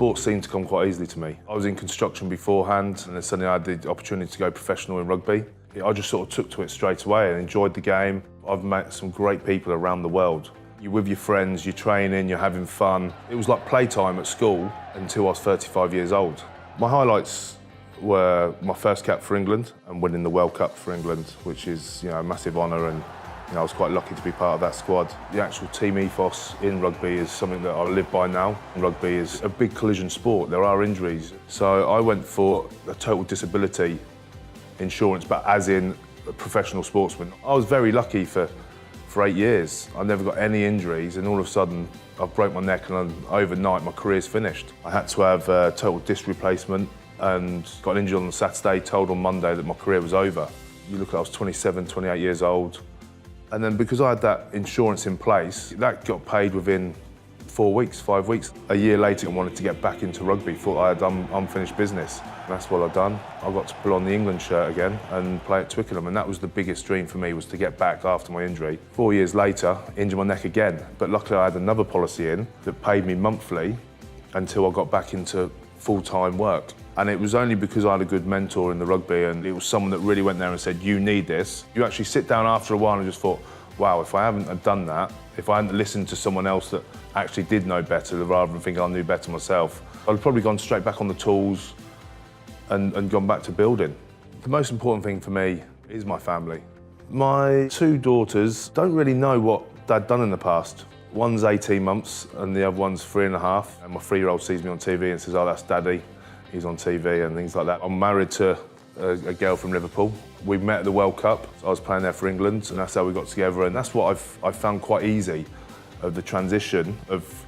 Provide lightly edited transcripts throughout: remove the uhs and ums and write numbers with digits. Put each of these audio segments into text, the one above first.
Sports seemed to come quite easily to me. I was in construction beforehand, and then suddenly I had the opportunity to go professional in rugby. I just sort of took to it straight away and enjoyed the game. I've met some great people around the world. You're with your friends, you're training, you're having fun. It was like playtime at school until I was 35 years old. My highlights were my first cap for England and winning the World Cup for England, which is, a massive honour, and I was quite lucky to be part of that squad. The actual team ethos in rugby is something that I live by now. Rugby is a big collision sport. There are injuries. So I went for a total disability insurance, but as in a professional sportsman. I was very lucky for 8 years. I never got any injuries, and all of a sudden I broke my neck, and overnight my career's finished. I had to have a total disc replacement and got injured on the Saturday, told on Monday that my career was over. You look at, I was 27, 28 years old. And then because I had that insurance in place, that got paid within 4 weeks, 5 weeks. A year later, I wanted to get back into rugby, thought I had unfinished business. And that's what I've done. I got to pull on the England shirt again and play at Twickenham, and that was the biggest dream for me, was to get back after my injury. 4 years later, injured my neck again, but luckily I had another policy in that paid me monthly until I got back into full-time work. And it was only because I had a good mentor in the rugby, and it was someone that really went there and said, you need this. You actually sit down after a while and just thought, wow, if I hadn't have done that, if I hadn't listened to someone else that actually did know better rather than think I knew better myself, I'd have probably gone straight back on the tools and gone back to building. The most important thing for me is my family. My 2 daughters don't really know what Dad done in the past. One's 18 months and the other one's 3.5. And my 3-year-old sees me on TV and says, oh, that's Daddy. He's on TV and things like that. I'm married to a girl from Liverpool. We met at the World Cup. I was playing there for England, and that's how we got together. And that's what I've found quite easy, of the transition of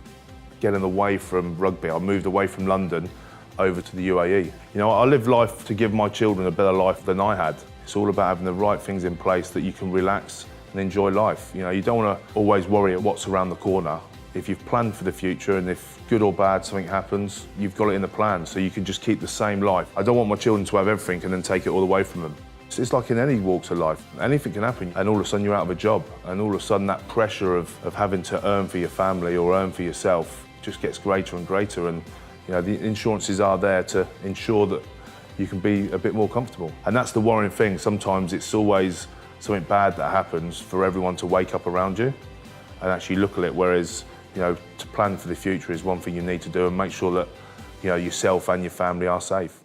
getting away from rugby. I moved away from London over to the UAE. I live life to give my children a better life than I had. It's all about having the right things in place that you can relax and enjoy life. You don't want to always worry at what's around the corner. If you've planned for the future, and if good or bad something happens, you've got it in the plan, so you can just keep the same life. I don't want my children to have everything and then take it all away from them. It's like in any walks of life. Anything can happen, and all of a sudden you're out of a job, and all of a sudden that pressure of having to earn for your family or earn for yourself just gets greater and greater, and the insurances are there to ensure that you can be a bit more comfortable. And that's the worrying thing. Sometimes it's always something bad that happens for everyone to wake up around you and actually look at it, whereas to plan for the future is one thing you need to do, and make sure that yourself and your family are safe.